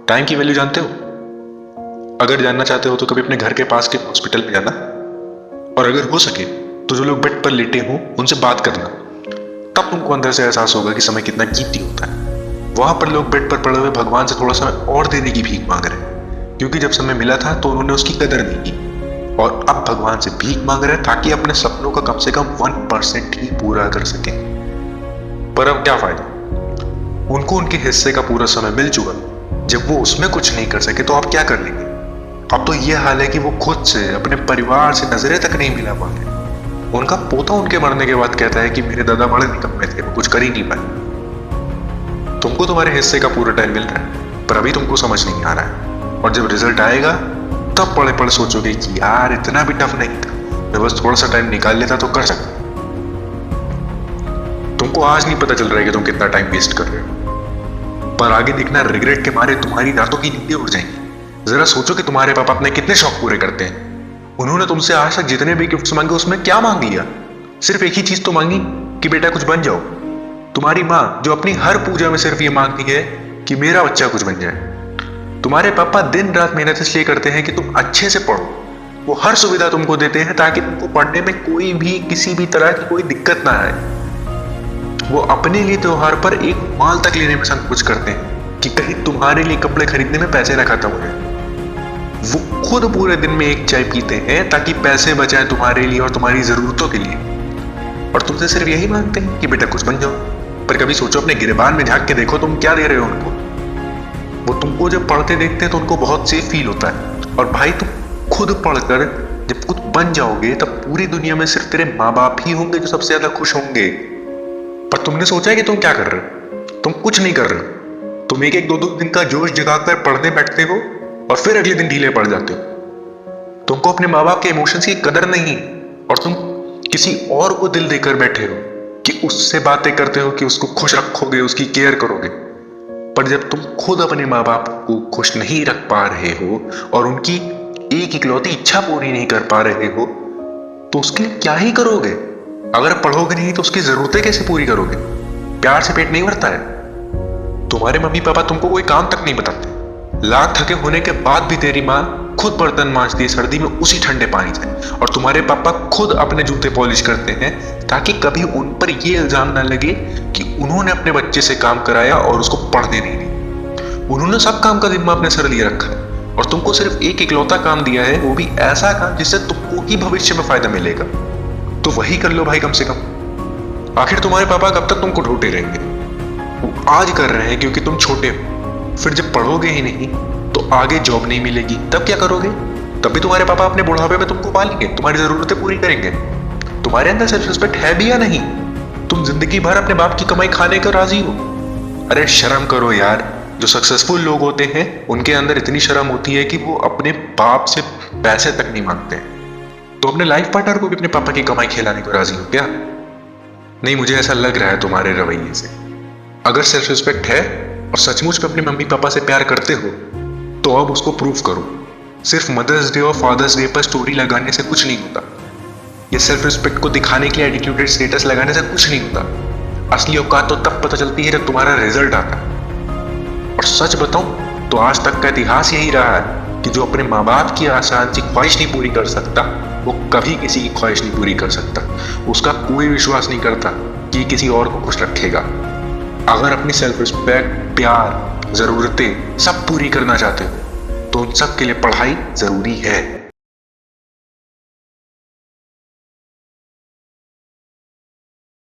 Time की value जानते हो? अगर जानना चाहते हो तो कभी अपने घर के पास के हॉस्पिटल में जाना, और अगर हो सके तो जो लोग बेड पर लेटे हों उनसे बात करना। तब तुमको अंदर से एहसास होगा कि समय कितना कीमती होता है। वहां पर लोग बेड पर पड़े हुए भगवान से थोड़ा समय और देने की भीख मांग रहे हैं, क्योंकि जब समय मिला था तो उन्होंने उसकी कदर नहीं की, और अब भगवान से भीख मांग रहे हैं ताकि अपने सपनों का कम से कम 1% ही पूरा कर सकें। पर अब क्या फायदा, उनको उनके हिस्से का पूरा समय मिल चुका। जब वो उसमें कुछ नहीं कर सके तो आप क्या कर लेंगे? अब तो ये हाल है कि वो खुद से, अपने परिवार से नजरें तक नहीं मिला पा रहे। उनका पोता उनके मरने के बाद कहता है कि मेरे दादा बड़े निकम्मे थे, वो कुछ कर ही नहीं पाए। तुमको तुम्हारे हिस्से का पूरा टाइम मिल रहा है, पर अभी तुमको समझ नहीं आ रहा है, और जब रिजल्ट आएगा तब पढ़े पढ़े सोचोगे कि यार इतना भी टफ नहीं था, मैं बस थोड़ा सा टाइम निकाल लेता तो कर सकता। तुमको आज नहीं पता चल रहा है कि तुम कितना टाइम वेस्ट कर रहे हो, पर आगे देखना रिग्रेट के मारे तुम्हारी रातों की नींदें उड़ जाएंगी। जरा सोचो कि तुम्हारे पापा अपने कितने शौक पूरे करते हैं। उन्होंने तुमसे आज तक जितने भी गिफ्ट्स मांगे उसमें क्या मांग लिया? सिर्फ एक ही चीज तो मांगी कि बेटा कुछ बन जाओ। तुम्हारी माँ जो अपनी हर पूजा में सिर्फ ये मांगती है कि मेरा बच्चा कुछ बन जाए। तुम्हारे पापा दिन रात मेहनत इसलिए करते हैं कि तुम अच्छे से पढ़ो। वो हर सुविधा तुमको देते हैं ताकि तुमको पढ़ने में कोई भी किसी भी तरह की कोई दिक्कत ना आए। वो अपने लिए त्योहार पर एक माल तक लेने में संकोच करते हैं कि कहीं तुम्हारे लिए कपड़े खरीदने में पैसे ना खत्म हो जाए। वो खुद पूरे दिन में एक चाय पीते हैं ताकि पैसे बचाएं तुम्हारे लिए और तुम्हारी जरूरतों के लिए, और तुमसे सिर्फ यही मांगते हैं कि बेटा कुछ बन जाओ। पर कभी सोचो, अपने गिरबान में झांक के देखो तुम क्या दे रहे हो उनको। वो तुमको जब पढ़ते देखते हैं तो उनको बहुत सेफ फील होता है, और भाई तुम खुद पढ़कर जब कुछ बन जाओगे तब पूरी दुनिया में सिर्फ तेरे माँ बाप ही होंगे जो सबसे ज्यादा खुश होंगे। पर तुमने सोचा है कि तुम क्या कर रहे हो? तुम कुछ नहीं कर रहे हो। तुम एक एक दो दो दिन का जोश जगाकर पढ़ने बैठते हो और फिर अगले दिन ढीले पड़ जाते हो। तुमको अपने माँ बाप के इमोशंस की कदर नहीं, और तुम किसी और को दिल देकर बैठे हो कि उससे बातें करते हो कि उसको खुश रखोगे, उसकी केयर करोगे। पर जब तुम खुद अपने माँ बाप को खुश नहीं रख पा रहे हो और उनकी एक इकलौती इच्छा पूरी नहीं कर पा रहे हो, तो उसके लिए क्या ही करोगे? अगर पढ़ोगे नहीं तो उसकी जरूरतें कैसे पूरी करोगे? प्यार से पेट नहीं भरता है। तुम्हारे मम्मी पापा तुमको कोई काम तक नहीं बताते। लाख थके होने के बाद भी तेरी माँ खुद बर्तन मांजती है सर्दी में उसी ठंडे पानी से, और तुम्हारे पापा खुद अपने जूते पॉलिश करते हैं ताकि कभी उन पर यह इल्जाम ना लगे कि उन्होंने अपने बच्चे से काम कराया और उसको पढ़ने नहीं दिया। उन्होंने सब काम का जिम्मा अपने सर लिए रखा है, और तुमको सिर्फ एक इकलौता काम दिया है, वो भी ऐसा काम जिससे तुमको ही भविष्य में फायदा मिलेगा। तो वही कर लो भाई कम से कम। आखिर तुम्हारे पापा कब तक तुमको ढूंढते रहेंगे? वो आज कर रहे हैं क्योंकि तुम छोटे हो। फिर जब पढ़ोगे ही नहीं तो आगे जॉब नहीं मिलेगी, तब क्या करोगे? तब भी तुम्हारे पापा अपने बुढ़ापे में तुमको पालेंगे, तुम्हारी जरूरतें पूरी करेंगे। तुम्हारे अंदर सेल्फ रिस्पेक्ट है भी या नहीं? तुम जिंदगी भर अपने बाप की कमाई खाने को राजी हो? अरे शर्म करो यार। जो सक्सेसफुल लोग होते हैं उनके अंदर इतनी शर्म होती है कि वो अपने बाप से पैसे तक नहीं मांगते हैं। तो अपने लाइफ पार्टनर को भी अपने पापा की कमाई खिलाने को राजी हो क्या? नहीं, मुझे ऐसा लग रहा है तुम्हारे रवैये से। अगर सेल्फ रिस्पेक्ट है और सचमुच में अपने मम्मी पापा से प्यार करते हो तो अब उसको प्रूव करो। सिर्फ मदर्स डे और फादर्स डे पर स्टोरी लगाने से कुछ नहीं होता। ये सेल्फ रिस्पेक्ट को दिखाने के लिए एटीट्यूडेड स्टेटस लगाने से कुछ नहीं होता। असली औकात तो तब पता चलती है जब तुम्हारा रिजल्ट आता है। और सच बताऊं तो आज तक का इतिहास यही रहा है कि जो अपने माँ बाप की आसान सी ख्वाहिश नहीं पूरी कर सकता वो कभी किसी की ख्वाहिश नहीं पूरी कर सकता। उसका कोई विश्वास नहीं करता कि किसी और को खुश रखेगा। अगर अपनी सेल्फ रिस्पेक्ट, प्यार, जरूरतें सब पूरी करना चाहते हो तो उन सब के लिए पढ़ाई जरूरी है।